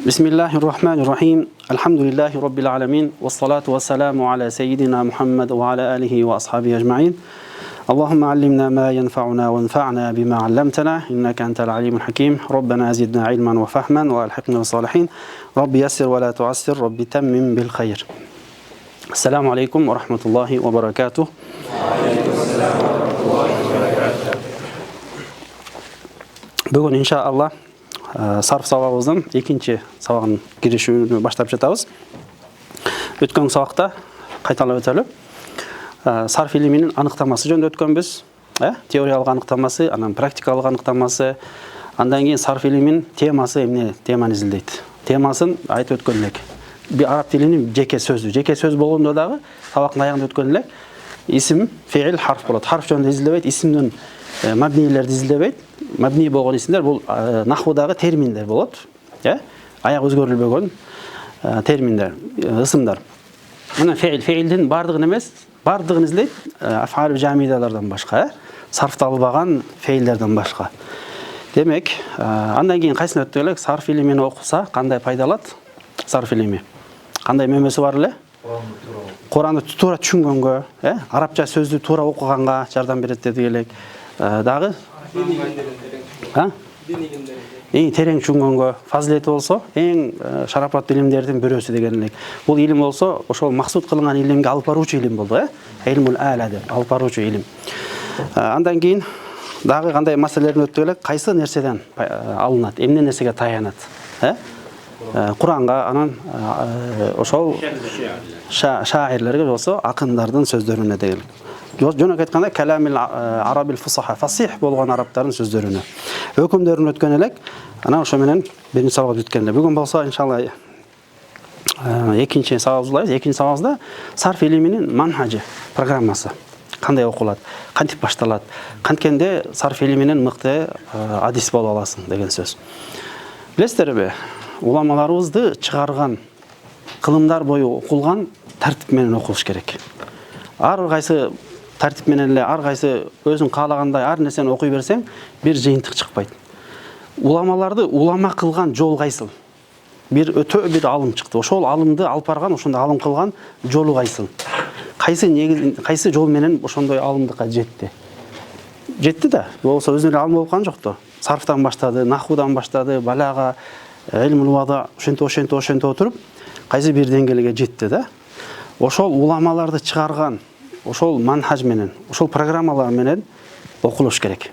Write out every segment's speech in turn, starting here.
Bismillahirrahmanirrahim. Elhamdülillahi Rabbil alemin. Vessalatu vesselamu ala seyyidina Muhammed ve ala alihi ve ashabihi ecma'in. Allahümme allimna ma yenfa'una ve enfa'na bima allamtana. İnneke entel alimul hakim. Rabbena zidna ilman ve fahmen ve alhikna ve salihin. Rabbi yassir ve la tuassir. Rabbi temmim bil hayr. Esselamu aleyküm ve rahmetullahi ve berekatuh. Bugün inşallah sarf сабағыбыздың екінші сабағын кірішуін баштап жатабыз. Өткен сабақта қайталап өтеліп, сарф илимінің анықтамасы жөнінде өткенбіз. Теориялық анықтамасы, анан практикалық анықтамасы, андан кейін сарф илимінің темасы эмне теманы изилдейт. Темасын айтып өткөн элек. Араб тилинин жеке сөз болгондо дагы сабактын аягында өткөн элек. Исим, феил, харф болот. Харф жөнүндө изилдебейт, исимдин мабнилерди изилдебейт. Мабни болгон исимдер бул нахвудагы терминдер болот. Аяк өзгөрүлбөгөн терминдер, ысымдар. Мына феилдин бардыгын эмес, бардыгын изилдейт аф'ал жамидалардан башка, сарфталбаган феилдерден башка. Демек, андан кийин кайсын өттүк элек, сарф илимин окуса кандай пайда алат? Сарф илими кандай мөмөсү бар эле? Куранды туура түшүнгөнгө, арабча сөздү туура окуганга жардам берет дедик элек. Дагы эң терең түшүнгөнгө, фазилети болсо эң шарапаттуу илимдердин бирөөсү деген элек. Бул илим болсо ошол максут кылынган илимге алып баруучу илим болду, Илмул а'ла деп алып баруучу илим. Андан кийин дагы кандай маселелерин өттүк элек, кайсы нерседен алынат, эмне нерсеге таянат? Куранга, анан ошол шаирлерге болсо акындардын сөздөрүнө деген. Жөнөк айтканда каламил арабил фусаха, фасих болгон арабтардын сөздөрүнө. Өкүмдөрүн өткөн элек, анан ошо менен биринчи сабак бүткөн элек. Бүгүн болсо иншалла экинчи сабак улайбыз. Экинчи сабагыбызда сарф илиминин манхажы, программасы кандай окулат, кантип башталат, канткенде сарф илиминин мыкты адис болуп аласың деген сөз. Билесиздерби, уламаларыбызды чыгарган кылымдар бою окулган тартип менен окулуш керек. Ар кайсы тартип менен эле, ар кайсы өзүң каалагандай ар нерсени окуй берсең, бир жыйынтык чыкпайт. Уламаларды улама кылган жол кайсыл? Бир өтө бир алым чыкты. Ошол алымды алып барган, ошондой алым кылган жолу кайсыл? Кайсы жол менен ошондой алымдыкка жетти? Жетти да. Болсо өзүнө алым болуп калган жок да. Сарфтан баштады, нахвудан баштады, балага, илмул вада, ошентип отуруп, кайсы бир деңгээлге жетти да. Ошол уламаларды чыгарган, ошол манхаж менен, ошол программалар менен окулуш керек.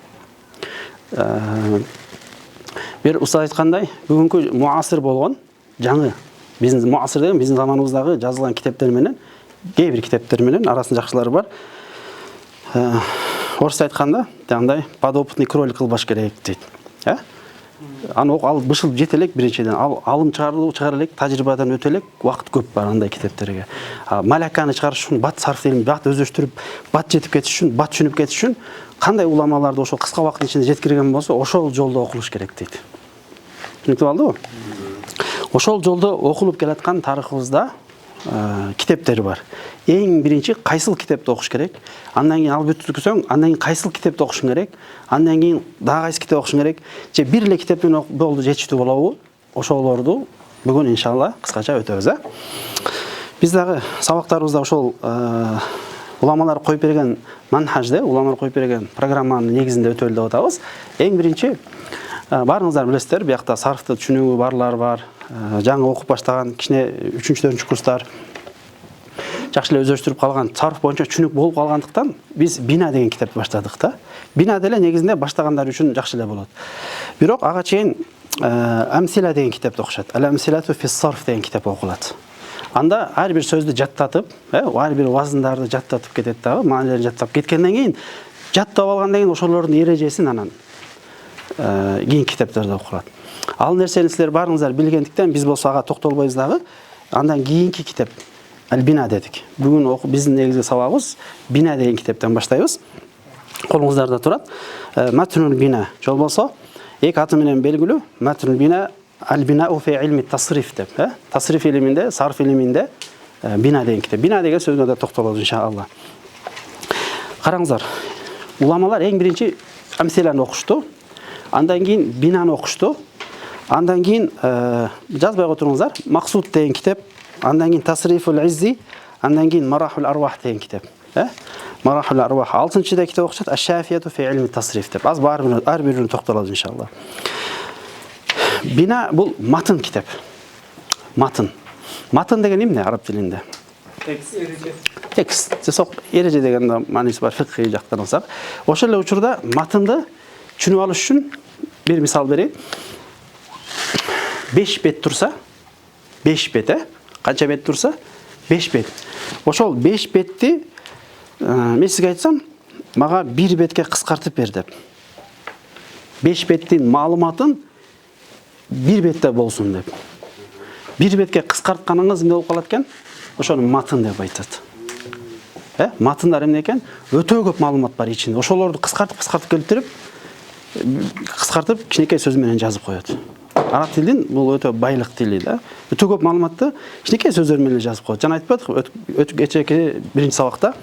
Бир устаз айткандай, бүгүнкү муасир болгон, жаңы, биздин муасир деген биздин заманыбыздагы жазылган китептер менен, кээ бир китептер менен арасында жакшылары бар. Орусча айтканда, жандай подопытный кролик кылбаш керек дейт. Аны ал бышылып жете элек биринчиден, алым чыгара элек, тажрыйбадан өтө элек, убакыт көп бар андай китептерге. Малаканы чыгарыш үчүн, бат сарф илимин бат өздөштүрүп, бат жетип кетиш үчүн, бат түшүнүп кетиш үчүн кандай уламаларды ошол кыска убакыттын ичинде жеткирген болсо, ошол жолдо окулуш керек дейт. Түшүнүктүү болдубу? Ошол жолдо окулуп келаткан тарыхыбызда китептери бар. Эң биринчи кайсыл китепти окуш керек? Андан кийин алып бүткүсөң, андан кийин кайсыл китепти окушуң керек? Андан кийин дагы кайсы китеп окушуң керек? Же бир эле китептен болду жетиштүү болобу? Ошолорду бүгүн иншалла кыскача өтөбүз, Биз дагы сабактарыбызда ошол уламалар коюп берген манхажды, уламалар коюп берген программанын негизинде өтөлү деп атабыз. Эң биринчи баарыңыздар билесиздер, биякта сарфты түшүнүүгү барлар бар. Жаңы окуп баштаган кичине 3-4 курстар жакшы эле өздөштүрүп калган, сарф боюнча түшүнүк болуп калгандыктан биз бина деген китепти баштадык да. Бина деле негизинде баштагандар үчүн жакшы эле болот. Бирок ага чейин амсила деген китепти окушат. Ал-амсилату фис сарф деген китеп окулат. Анда ар бир сөздү жаттатып, ар бир вазындарды жаттатып кетет дагы, маанилерин жаттап кеткенден кийин, жаттап алгандан кийин ошолордун эрежесин анан кийин китептерде окулат. Ал нерсени силер баарыңыздар билгендиктен биз болсо ага токтолбойбуз дагы. Андан кийинки китеп Ал-Бина дедик. Бүгүн биздин негизги сабагыбыз Бина деген китептен баштайбыз. Колуңуздарда турат. Матнул Бина. Жол болсо, эки аты менен белгилүү. Матнул Бина, Ал-Бинау фи илми тасриф деп. Тасриф илиминде, сарф илиминде Бина деген китеп. Бина деген сөзгө да токтолобуз иншалла. Караңыздар. Уламалар эң биринчи амсиланы окушту. Андан кийин бинаны окушту. Андан кейін жазбай отырыңыздар. Мақсуд деген кітап, андан кейін Тасрифул Иззи, андан кейін Марахул Арвах деген кітап. Марахул Арвах. 6-да кітап оқышады Аш-Шафияту фи илми тасриф деп. Аз әрбірін тоқталады иншалла. Бина бұл матын кітап. Матын. Матын деген не араб тілінде? Текст. Сол ереже деген мағынасы бар фиқхи жақтан алсақ. Ошол учурда матынды түшүнүп алыш үчүн bir misal bereyim. 5 bet tursa 5 bet, qancha bet tursa 5 bet. Ошол 5 betти мен сизге айтсам, мага 1 betке кыскартып бер деп. 5 bеттин маалыматын 1 betте болсун деп. 1 betке кыскартканыңыз эмне болуп калат экен? Ошону матын деп айтат. Матындар эмне экен? Өтө көп маалымат бар ичинде. Ошолорду кыскартып келтирип, кыскартып кичинекей сөз менен жазып коет. Араб тилин бул өтө байлык тили да. Өтө көп маалыматты кичинекей сөздөр менен жазып коет. Жана айтпадык, кечээки биринчи сабакта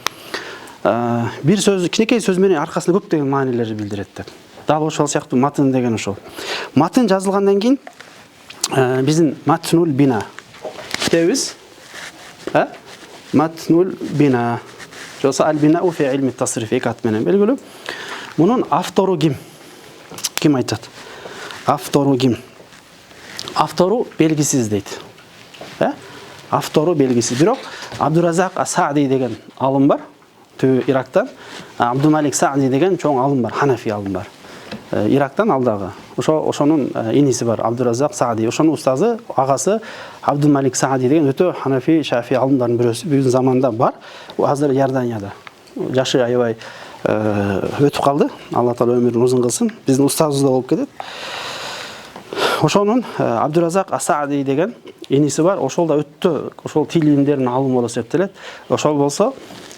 бир сөз кичинекей сөз менен аркасында көптөгөн маанилерди билдирет деп. Дал ошол сыяктуу матын деген ошол. Матын жазылгандан кийин биздин матнул бина китебиз, матнул бина. Жоса аль-бинау фи илми тасриф ат менен белгилүү. Мунун автору ким? Ким айтат? Автору ким? Автору белгисиз дейт. Автору белгисиз. Бирок Абдуразак ас-Саади деген алым бар. Түү Ирактан. Абдумалик Саади деген чоң алым бар, Ханафи алым бар. Ирактан алдагы. Ошонун иниси бар, Абдуразак Саади. Ошонун устазы, агасы Абдумалик Саади деген өтө Ханафи, Шафи алымдардын бирөөсү. Бүгүн заманда бар. Азыр Иорданияда. Жашы аябай өтүп калды. Алла таала өмүрүн узун кылсын. Биздин устазыбыз да болуп кетет. Ошонун Абдуразак ас-Саади деген иниси бар. Ошол да өтө ошол тил илимдеринин алымы болуп эсептелет. Ошол болсо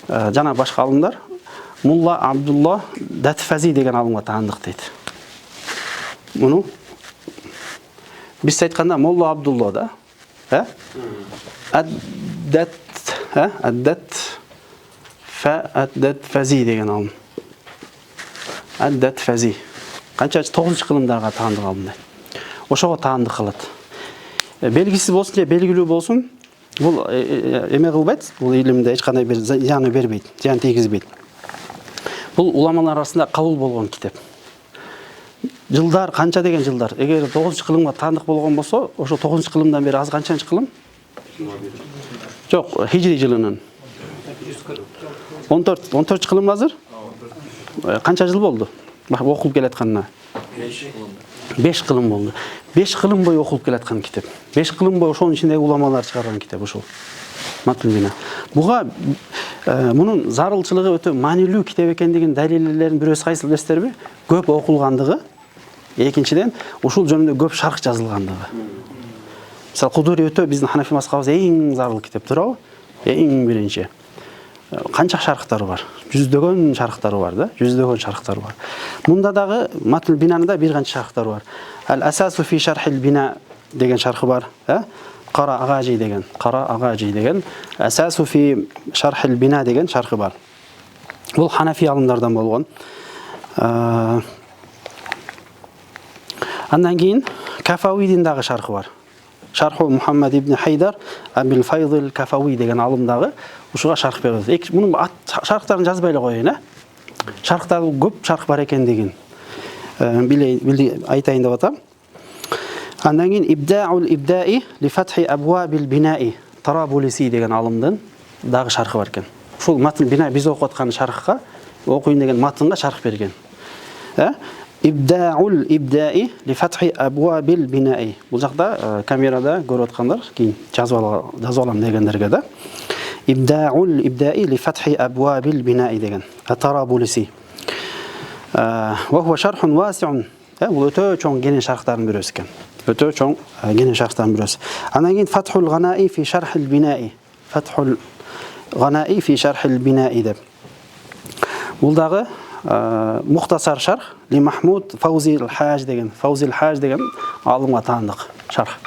жана башка алымдар Мулла Абдулла Датфази деген алымга таандык дейт. Муну биз айтканда Молла Абдулла да, Аддат Фази деген алым. Аддат Фази. Канча 9-кылымдарга таандык алым дейт. Ошого таандык кылат. Белгисиз болсун же белгилүү болсун, бул эме кылбайт, бул илимде эч кандай бир зыяны бербейт, зыян тийгизбейт. Бул уламалар арасында кабыл болгон китеп. Жылдар канча деген жылдар. Эгер 9-кылымга таандык болгон болсо, ошо 9-кылымдан бери аз канчанчы кылым? Жок, хижри жылынын. 14 кылым азыр? Канча жыл болду? Окулуп келатканына? 5 кылым болду. 5 кылым бою окулуп келаткан китеп. 5 кылым бою ошонун ичиндеги уламалар чыгарган китеп ошол. Матулбина. Буга мунун зарылчылыгы өтө маанилүү китеп экендигин далилдердин бирөөсү кайсы билесиздерби? Көп окулгандыгы. Экинчиден, ушул жөнүндө көп шарх жазылгандыгы. Мисалы Кудури өтө биздин Ханафи мазхабыбыз эң зарыл китеп туурабы? Эң биринчи. Канча шархтары бар? Жүздөгөн шархтары бар да, жүздөгөн шархтары бар. Мунда дагы Матул Бинанында бир канча шархтары бар. Ал-Асасу фи шархил бина деген шархы бар, Кара Агажи деген, Асасу фи шархил бина деген шархы бар. Бул Ханафи алымдардан болгон. Андан кийин Кафавидин дагы шархы бар. Шарху Мухаммад ибн Хайдар Абил Файзил Кафави деген алымдагы ушуга шарх берет. Мунун шархтарын жазбай эле коеюн, Шархтары көп шарх бар экендигин айтайын деп атам. Андан кийин Ибдаул Ибдаи ли фатхи абвабил бинаи Тарабулиси деген алымдын дагы шархы бар экен. Ушул матн бина биз окуп аткан шархка, окуйын деген матнга шарх берген. Ибдаул Ибдаи ли фатхи абвабил бинаи. Бул жакта камерада көрүп аткандар, кийин жазып алам дегендерге да. Ибдаул Ибдаи ли фатхи абвабил бинаи деген. Тарабулиси. Ва хува шархун васиун. Бул өтө чоң кенен шархтардын бирөөсү экен. Өтө чоң кенен шархтардын бирөөсү. Андан кийин Фатхул Гъанаи фи шархил бинаи. Фатхул Гъанаи фи шархил бинаи деп. Бул дагы мухтасар шарх ли Махмуд Фаузи ал-Хаж деген алымга таандык шарх.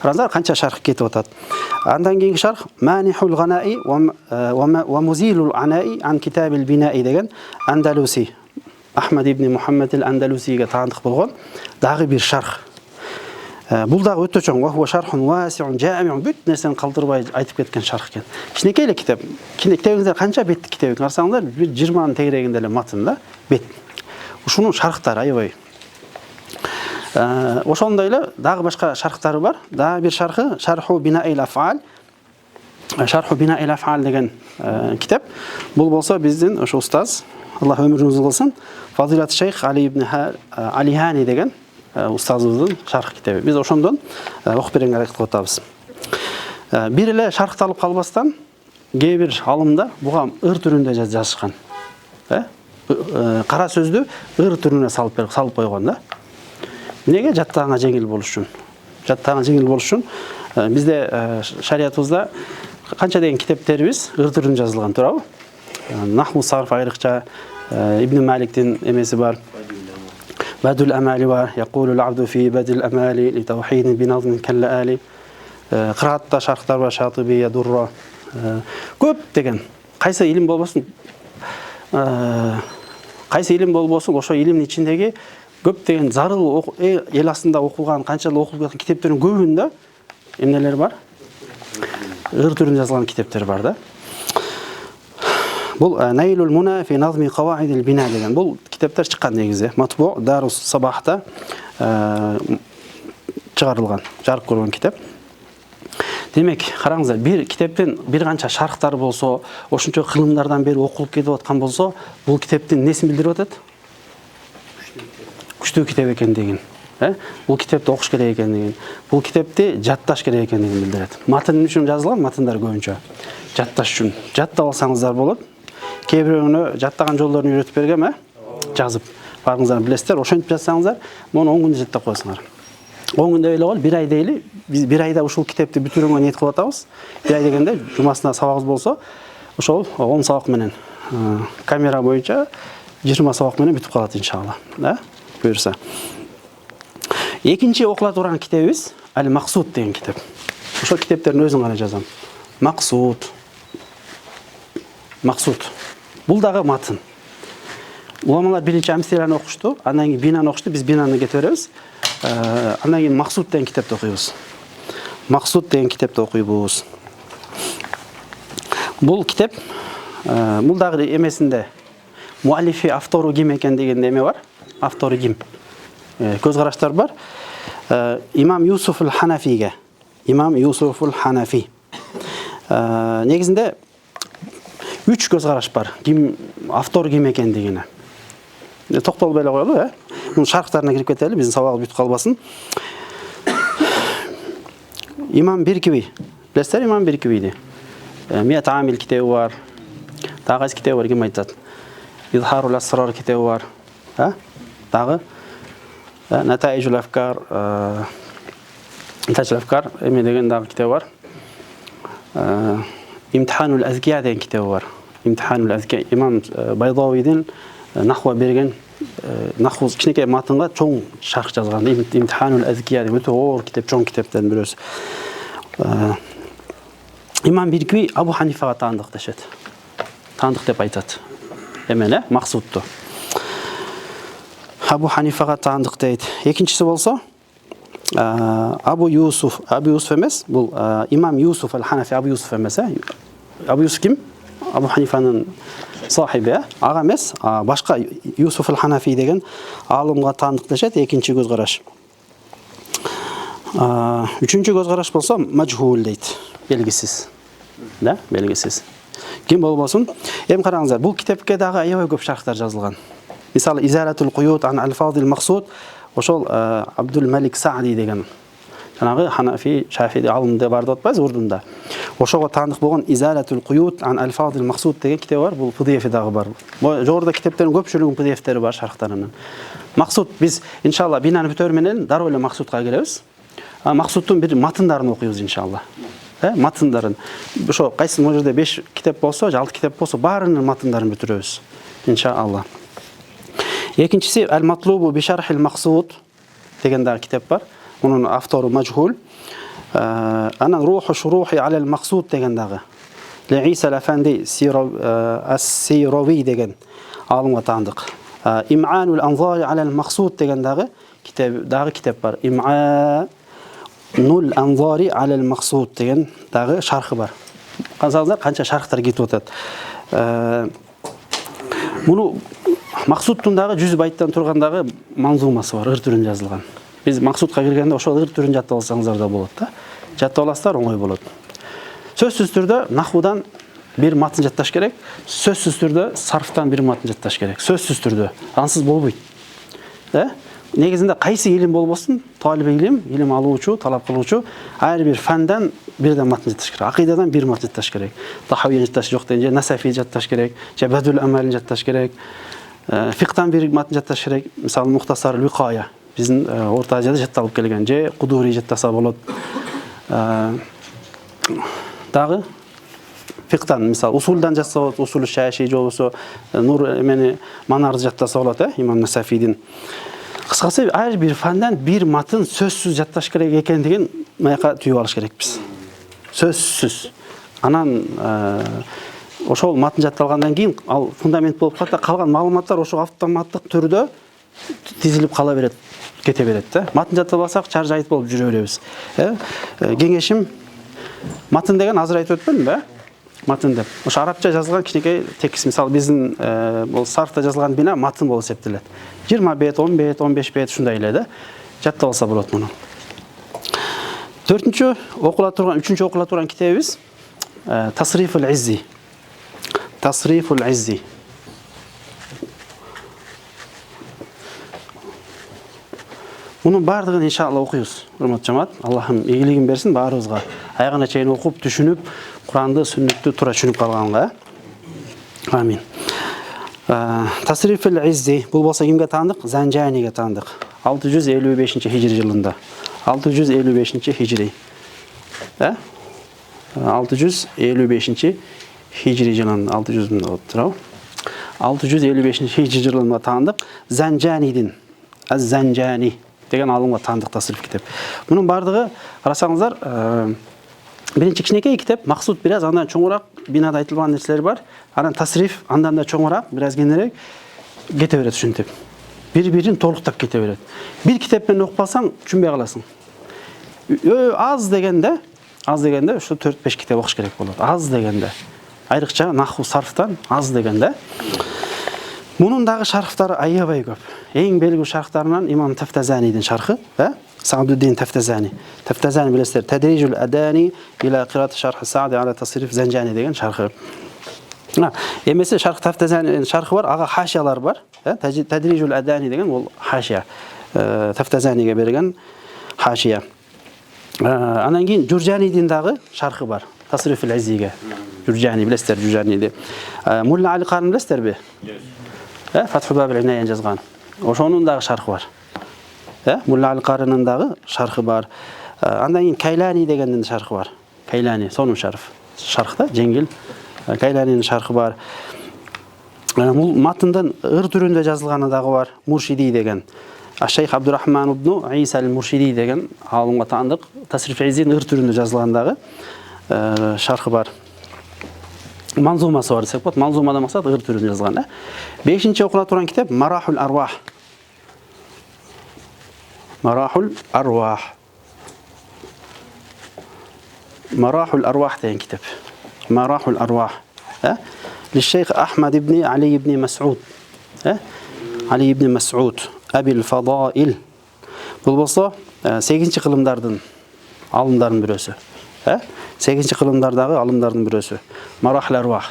Разар канча шарх кетип атат. Андан кийинки шарх Манихул Гъанаи ва Музилул Анаи ан китабил бинаи деген Андалуси. Ахмад ибн Мухаммад ал-Андалусиге таандык болгон дагы бир шарх. Бул дагы өтө чоң. Ва шархун васиун жамиун, бүт нерсени калтырбай айтып кеткен шарх экен. Кичинекей эле китеп. Китебиңизде канча беттик китебин карасаңыздар, бир 20нын тегерегинде эле матын да, бет. Ушунун шархтары аябай. Ошондой эле дагы башка шархтары бар. Дагы бир шархы Шарху бинаил афал. Шарху бинаил афал деген китеп. Бул болсо биздин ошо устаз, Аллах өмүрүн узун кылсын, Фазилат шейх Али ибн Алихани деген устазыбыздын шарх китеби. Биз ошондон окуп беренге аракет кылып атабыз. Бир эле шархталып калбастан, кээ бир алымда буга ыр түрүндө жазышкан. Кара сөздү ыр түрүнө салып койгон да. Неге? Жаттаганга жеңил болуш үчүн. Жаттаганга жеңил болуш үчүн бизде шариятыбызда канча деген китептерибиз ыр түрүндө жазылган, туурабы? Нахву сарф айрыкча, Ибн Маликтин эмеси бар. Бадул амали бар. Якулул абду фи бадул амали ли тавхидин би назмин каллаали. Кыраатта шархтар бар, Шатибия, Дурра. Көп деген. Кайсы илим болбосун, ошо илимдин ичиндеги көп деген зарыл эл астында окулган, канчалык окулуп жаткан китептердин көбүндө эмнелер бар? Ыр түрүндө жазылган китептер бар да. Бул Найлул Муна фи назми каваидил бина деген. Бул китептер чыккан негизи. Матбу Дарус Сабахта чыгарылган, жарык көргөн китеп. Демек, караңыздар, бир китептин бир канча шархтары болсо, ошончо кылымдардан бери окулуп кетип аткан болсо, бул китептин несин билдирип атат? Күчтүү китеп экендигин. Бул китепти окуш керек экендигин, бул китепти жатташ керек экендигин билдирет. Матын үчүн жазылган, матындар көбүнчө жатташ үчүн. Жаттап алсаңыздар болот. Кээ бирөөнө жаттаган жолдорун үйрөтүп бергем, жазып барыңыздар билесиздер. Ошентип жазсаңыздар, муну 10 күндө жаттап коесуңар. 10 күндө эле кол, 1 ай дейли. Биз 1 айда ушул китепти бүтүрүүгө ниет кылып атабыз. 1 ай дегенде жумасына сабагыбыз болсо, ошол 10 сабак менен камера боюнча 20 сабак менен бүтүп калат иншалла. Буюрса. Экинчи окула турган китебибиз Ал-Мақсуд деген китеп. Ошол китептердин өзүн гана жазам. Мақсуд. Бул дагы матын. Уламалар биринчи амсиланы окушту, андан кийин бинаны окушту, биз бинаны кетип беребиз. Андан кийин Мақсуд деген китепти окуйбуз. Мақсуд деген китепти окуйбуз. Бул китеп, бул дагы эмесинде муаллифи автору ким экендигинде эме бар. Автору ким? Көз караштар бар. Имам Юсуф аль-Ханафиге. Имам Юсуф аль-Ханафи. Негизинде 3 көз караш бар. Ким автор ким экендигине. Токтолуп эле коелу, Мунун шархтарына кирип кетели, биздин сабагыбыз бүтүп калбасын. Имам Биркиби. Билесиздер Имам Биркибиди? Мият амил китеби бар. Дагы кайсы китеби бар, ким айтат? Изхарул асрар китеби бар. Дагы Натаижул афкар, эме деген дагы китеби бар. Имтиханул азкия деген китеби бар. Имтиханул азкия. Имам Байдавийдин нахва берген, нахва кичинекей матынга чоң шарх жазган. Имтиханул азкия деген өтө оор китеп, чоң китептердин бирөөсү. Имам Биркиби Абу Ханифага таандык дешет. Таандык деп айтат. Эмне? Мақсудту. Абу Ханифага таандык дейт. Экинчиси болсо Абу Юсуф эмес, бул Имам Юсуф аль-Ханафи, Абу Юсуф эмес. Абу Юсуф ким? Абу Ханифанын сахиби, ага эмес, башка Юсуф аль-Ханафи деген алымга таандык дешет. Экинчи көз караш. Үчүнчү көз караш болсо мажхул дейт. Белгисиз. Белгисиз. Ким болбосун? Эми караңыздар, бул китепке дагы аябай көп шархтар жазылган. Мисалы Изаратул Куют ан алфазил Мақсуд, ошол Абдул Малик Саади деген жанагы Ханафи, Шафиди алымда бар деп атпайбыз Урдунда. Ошого таандык болгон Изаратул Куют ан алфазил Мақсуд деген китеп бар. Бул PDF дагы бар. Жогоруда китептердин көпчүлүгүнүн PDF-тери бар шархтарынын. Мақсуд биз иншалла бинаны бүтөр менен дароо эле Мақсудка келебиз. Мақсудтун бир матындарын окуйбуз иншалла. Матындарын. Ошо кайсы жерде 5 китеп болсо, 6 китеп болсо, баарынын матындарын бүтүрөбүз. Иншалла. Экинчиси Ал-Матлубу би шархил Мақсуд деген дагы китеп бар. Мунун автору мажхул. Анан Руху шурухи алал Мақсуд деген дагы. Иса Афанди Ас-Сирови деген алымга таандык. Им'анул анзари алал Мақсуд деген дагы китеп бар. Nul anzari alal maqsud деген дағы шархы бар. Қарасаңыздар, қанша шархтар кетіп отады. Мұны мақсудтыңдағы 100 байттан тұрғандағы манзумасы бар, ыр түрінде жазылған. Біз мақсудқа кіргенде ошол ыр түрін жаттап алсаңыздар да болады да. Жаттап аласыздар, оңой болады. Сөзсіз түрде нахудан bir матын жатташ керек, сөзсіз түрде сарфтан bir матын жатташ керек. Сөзсіз түрде, ансыз болбойт. Негізінде қайсы илим болбосын, талиб илим алуучу, талап кылуучу ар бир фандан бирден матын жатташ керек. Акыйдадан bir матын жатташ керек. Тахауиен жатташ жок дегенде насафи жатташ керек, же бадул амалин жатташ керек. Фиктан bir матын жатташ керек. Мисалы мухтасар виқая биздин Орта Азияда жатталып келген, же Кудури жаттаса болот. Дагы фиктан, мисалы усулдан жатса болот, усул шаши же болсо нур эмени манарды жаттаса болот, имам Насафидин. Кыскасы ар бир фандан bir матын сөзсүз жатташ керек экендигин маяка түйүп алыш керекпиз. Сөзсүз. Анан ошол матын жатталгандан кийин ал фундамент болуп калат, калган маалыматтар ошо автоматтык түрдө тизилип кала берет, кете берет да. Матын жаттап алсак чаржайт болуп жүрө беребиз. Кеңешим матын деген азыр айтып өтпөдүмбү? Матын деп. Ошо арабча жазылган кичинекей текст, мисалы биздин бул сарфта жазылган бина матын болуп эсептелет. 20 бет, 10 бет, 15 бет ушундай эле да. Жаттап алса болот муну. Төртүнчү окула турган, үчүнчү окула турган китебибиз Tasriful Izzi. Tasriful Izzi. Bunun бардыгын иншалла окуйбуз, урматтуу жамаат. Аллахым ийгилигин берсин баарыбызга. Аягына чейин окуп, түшүнүп, Куранды, сүннөттү туура түшүнүп калганга. Амин. Tasriful Izzi. Бул болсо кимге таандык? Занжаниге таандык. 655-хижри жылында. 655-хижри. 655-хижри жылында 600 болуп турабы? 655-хижри жылында таандык Занжанидин. Az-Zanjani деген алымга таандык тасриф китеп. Мунун бардыгы карасаңыздар, биринчи кичинекей китеп, максуд бираз андан чоңураак, бинада айтылган нерселер бар. Анан тасриф андан да чоңураак, бираз кененирээк кете берет ушинтип. Бири-бирин толуктап кете берет. Бир китеп менен окуп алсаң, түшүнбөй каласың. Аз дегенде ушу 4-5 китеп окуш керек болот. Аз дегенде. Айрыкча наху сарфтан аз дегенде. Мунун дагы шархтары аябай көп. Эң белгилүү шархтарынан имам Тафтазанидин шархы, Саадуддин Тафтазани. Тафтазани билесиздер, Тадrijul Adani ila qiraat шарх Саади ala tasrif Zanjani деген шархы. Эмесе шарх Тафтазанидин шархы бар, ага хашиялар бар. Tadrijul Adani деген ол хашия. Тафтазаниге берген хашия. Анан кийин Журжанидин дагы шархы бар. Tasriful Izziге. Журжани билесиздер, Журжаниди. Мулла Али Карын билесиздерби? Фатху Бабил Инаян жазган. Ошонун дагы шархы бар. Мулла Али Карынын дагы шархы бар. Андан кийин Кайлани дегендин шархы бар. Кайлани, сонун шархта жеңил. Кайланинин шархы бар. Бул матындан ыр түрүндө жазылганы дагы бар. Муршиди деген. Шейх Абдурахман ибн Иса аль-Муршиди деген алымга таандык Tasrif Izzi'nin ыр түрүндө жазылган дагы шархы бар. Манзумасы бар десек болот. Манзумада максат ыр түрүндө жазылган. 5-нчи окула турган китеп Marahul Arwah. Marahul Arwah. Marahul Arwah деген китеп. Marahul Arwah. للشيخ أحمد بن علي بن مسعود. علي بن مسعود أبي الفضائل. Бул болсо 8-нчи кылымдардын алымдардын бирөөсү. 8-нчи кылымдардагы алымдардын бирөөсү. Marahul Arwah.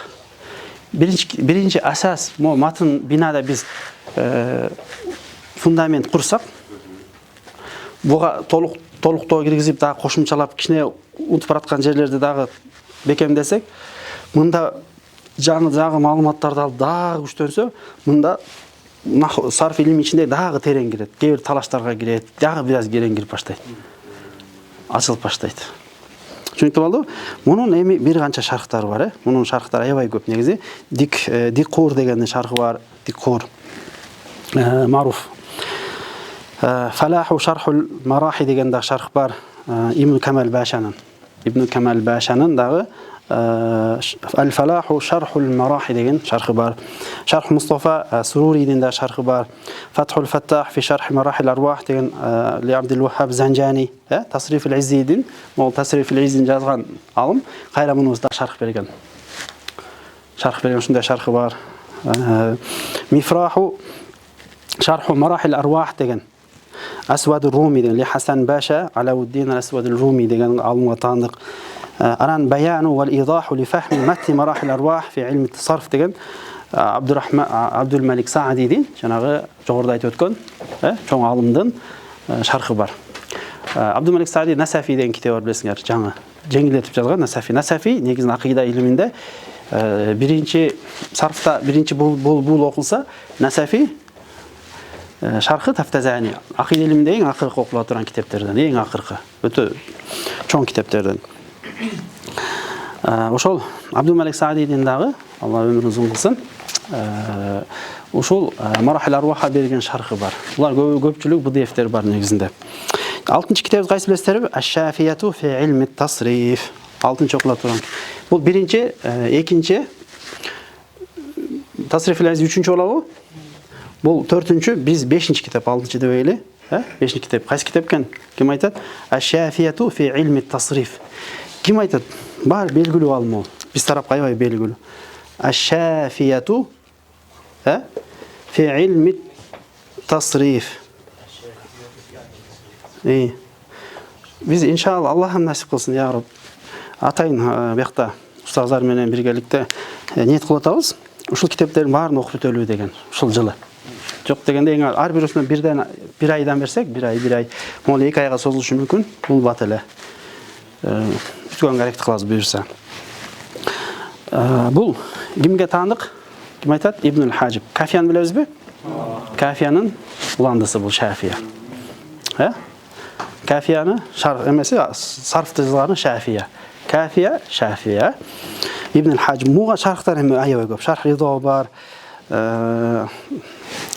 Birinci asas, matın binada biz fundament kursak, buğa toluktoo kirgizip daha koşumçalap kişine unutup baratkan жерлерди дагы бекемдесек, мында жагы маалыматтарды алып дагы күчтөнсө, мында сарф илими ичинде дагы терең кирет, кээ бир талаштарга кирет, дагы бираз терең кирип баштайт. Ачылып баштайт. Түшүнүктүү болду. Мунун эми бир канча шархтары бар, Мунун шархтары аябай көп негизи. Дикур дегендин шархы бар, Дикур. Маруф. Фалаху шархул марахи деген да шарх бар, Ибн Камал Башанын. Ibn Kemal Başanın dağı El-Falahu Şerhul Merahi деген şarkı var. Şerh Mustafa Sururi'nin de şarkı var. Fathul Fettah fi Şerh Merahil Arvah деген Li Abdülvehhab Zanjani, Tasriful İzzi'nin, o Tasriful İzzi'ni yazgan alım Qayramunuzda şarkı bergen. Şarkı bergen şunday şarkı var. Mifrahu Şerhu Merahil Arvah деген Asvad Rumi деген Li Hasan Başa Alavuddin Asvad Rumi деген alımga tanıdık. Aran bayanu vel idahu li fahmi matni marahil arwah fi ilmi tasarruf деген Abdülmelik Saadi'nin janağı jogorda aytып ötkөн, çoң alımdын şarkı var. Abdülmelik Saadi Nasafi деген kitap var bilesiңер, жаңы жеңилдетип жазган Nasafi. Nasafi негизинен акыйда илиминде birinci sarfta birinci bul okulsa Nasafi şarkı Taftazani. Akıйда илиминде эң акыркы окула турган китептерден, эң акыркы, өтө çoң китептерден. Ошол Абдülmelik Saadi'nin dağı Allah ömrүн uzun kılsın. Ошол Marahil Arwah'a берген şarkı var. Булар көпчүлүк bu defter бар негизинде. 6-cı kitabı qayсы билесиңерби? Ash-Shafiyatu fi ilmi tasrif. 6-cı okula turan. Bu birinci, ikinci Tasriful Aziz 3-cü olabı. Bu 4-cü, biz 5-ci kitap, 6-cı da öyle. 5-ci kitap. Qaysı kitap eкен? Kim aytат? Ash-Shafiyatu fi ilmi tasrif. Kim aytат? Бар белгилүү алым ол. Биз тарапка аябай белгилүү. Ash-Shafiyatu fi ilmi tasrif. Biz inşallah Allah'ım nasip kılsın ya Rab. Atayın buyakta ustazlar менен birgelikte niyet kılatабыз. Ушул китептердин баарын окуп өтөлүү деген. Ушул жылы. Жок дегенде ар бирөөсүнө bir aydan берсек, bir ay. Могул 2 айга созулушу мүмкүн. Бул бат эле. Бүткөн керекти кылабыз буюрса. Бул кимге таандык? Ким айтат? Ибнул Хажиб. Кафияны билебизби? Кафиянын уландысы бул Шафия. Kafiyani şarh emesi sarf yazılarını Şafiye. Kafiye Şafiye. İbnül Hacim muğa şarhlar hem ayyaba köp. Şarh Rida var.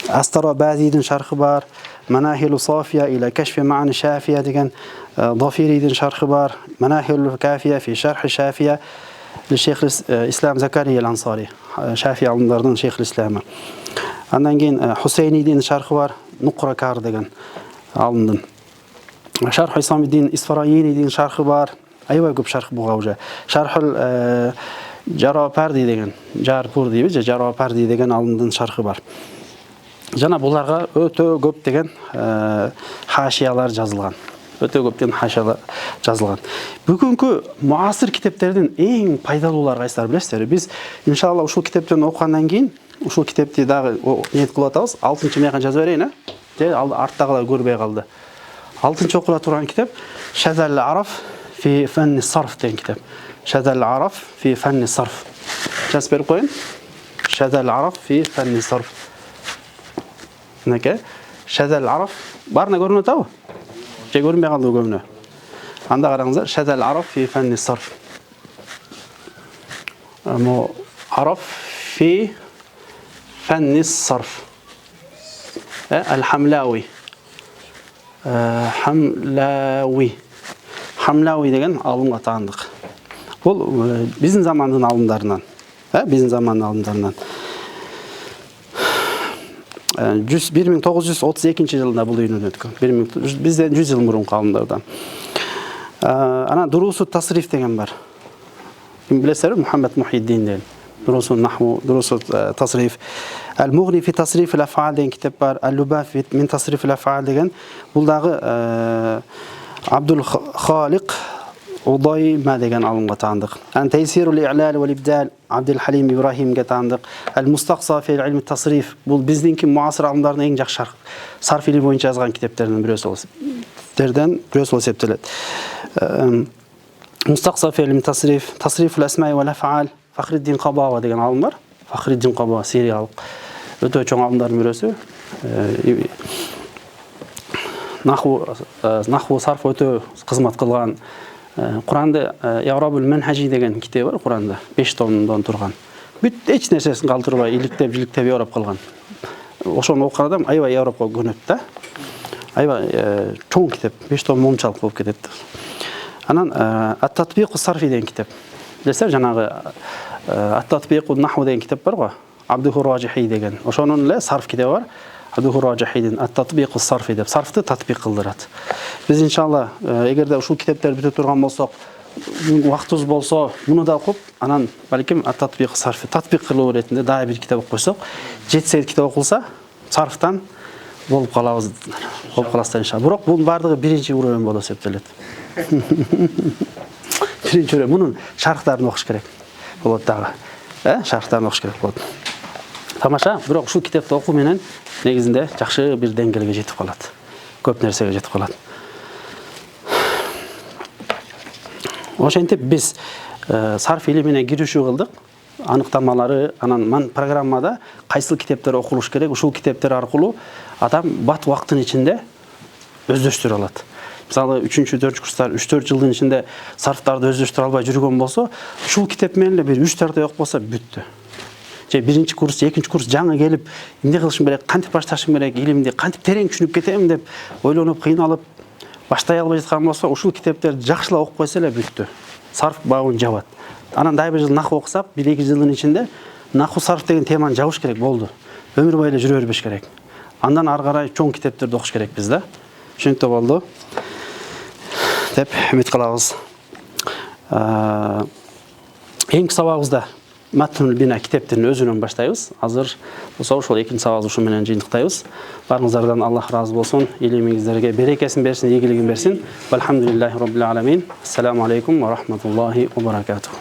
Astarabazi'nin şarhı var. Menahilu Safiye ile keşfi ma'ani Şafiye degen Dafiri'nin şarhı var. Menahilu Kafiye fi şerh Şafiye Şeyh İslam Zakariya el-Ansari. Şafiye alımlarından Şeyh İslam'a. Ondan keyin Hüseyni'nin şarhı var. Nuqrakar degen alımdan. Şarh İsamiddin İsfarayini'nin şarhı var. Aybay köp şarh buğa uca. Şarhul Jarapardi degen, Jarpur deybiz, Jarapardi degen alımdan şarhı var. Jana bularga ötö köp degen haşiyalar жазылган. Ötö köpten haşiyalar жазылган. Бүгүnkү muasir kiteplerden эң пайдалуулары кайсылар билесиздерби? Biz inşallah ушул китептен окугандан кийин ушул китепти дагы ниет кылып атабыз. 6-cı мыяка жазып берейин, Же арттагылар көрбөй калды. 6-cı okula turan kitap Şazal Araf fi Fenni Sarf деген kitap. Şazal Araf fi Fenni Sarf. Жазып берип коюн. Şazal Araf fi Fenni Sarf. Неке? Şazal Araf барына көрүнүп атабы? Же көрүнбөй калды көбүнө. Анда караңыздар. Şazal Araf fi Fenni Sarf. Мо Araf fi Fenni Sarf. El-Hamlawi. Hamlawi деген алымга таандык. Бул биздин замандын алымдарынан. Биздин замандын алымдарынан. 1932 жылында бул үйрөнүп өткөн. Бизден 100 жыл мурунку алымдардан. Ана Дурусу Тасриф деген бар. Ким билесиңерби? Мухаммад Мухиддин деген. Durusu Nahvu, Durusu Tasrif. El-Mughni fi Tasrif el-Af'al деген kitap var. El-Lubaf min Tasrif el-Af'al деген. Buldagı Abdülhalik Udayma деген alımga taandыk. En-Teysirul İ'lal vel-İbdal Abdülhalim İbrahim'ge taandыk. El-Mustaqsa fi ilmi Tasrif. Bul bizdinki muasir alımlarının en jakşı sarf ili boyunca yazgan kitaplarından birisi olsa. Birisi olsa septelet. Mustaqsa fi ilmi Tasrif. Tasriful Esma vel-Af'al. Fakhriddin Qabava деген alım var. Fakhriddin Qabava Siriyalik. Ötö çoң alımdardын birisi. Nahvu sarf ötö kızmat kılgan. Kur'an'da Yavrabul Menhaci деген kitabı var Kur'an'da. 5 tomdan turgan. Büt hiç nersesini kaldırбай, иликтеп Yavrap kılgan. Oşonu okuyan adam aybay Yavrapka könöp da. Aybay çoң kitap, 5 tom momçalık bolup ketет. Анан ат-татбиқу сарфи деген китеп. Билесиз, жанагы ат-татбиқу наху деген китеп бар го. Абдуху Раджихи деген. Ошонун эле сарф китеби бар. Абдуху Раджихидин ат-татбиқу сарфи деп сарфты татбиқ кылдырат. Биз иншалла эгерде ушул китептерди бүтө турган болсок, убактыбыз болсо, муну да окуп, анан балким ат-татбиқу сарфи татбиқ кылуу иретинде дагы бир китеп окуп койсок, 7-8 китеп окулса, сарфтан болуп калабыз. Болуп каласыздар иншалла. Бирок бунун бардыгы биринчи уровень болуп эсептелет. Биринчи уровень. Мунун шархтарын окуш керек болот дагы. Шархтарын окуш керек болот. Тамаша, бирок ушул китепти окуу менен негизинде жакшы бир деңгээлге жетип калат. Көп нерсеге жетип калат. Ошентип биз сарф илимине киришүү кылдык. Аныктамалары, анан программада кайсыл китептер окулуш керек, ушул китептер аркылуу адам бат убакыттын ичинде өздөштүрө алат. Мисалы 3-4 курстар 3-4 жылдын ичинде сарфтарды өздөштүрө албай жүргөн болсо, ушул китеп менен эле бир 3-4 ай окуп болсо бүттү. Же биринчи курс, экинчи курс жаңы келип, эмне кылышым керек, кантип башташым керек, илимди кантип терең түшүнүп кетем деп ойлонуп, кыйналып баштай албай жаткан болсо, ушул китептерди жакшылап окуп койсо эле бүттү. Сарф бабын жабат. Анан дагы бир жыл наху окусап, 1-2 жылдын ичинде наху сарф деген теманы жабыш керек болду. Өмүр бою эле жүрө бербеш керек. Андан ары карай чоң китептерди окуш керекпиз да. Ошентип болду деп үмүт кылабыз. Эң сабагыбызда Матнул Бина китептерин өзүнөн баштайбыз. Азыр болсо ошол экинчи сабагыбызды ушу менен жыйынтыктайбыз. Баарыңыздардан Аллах ыраазы болсун, илимиңиздерге берекесин берсин, ийгилигин берсин. Валхамдулиллахи роббил аламин. Ассаламу алейкум ва рахматуллахи ва баракатух.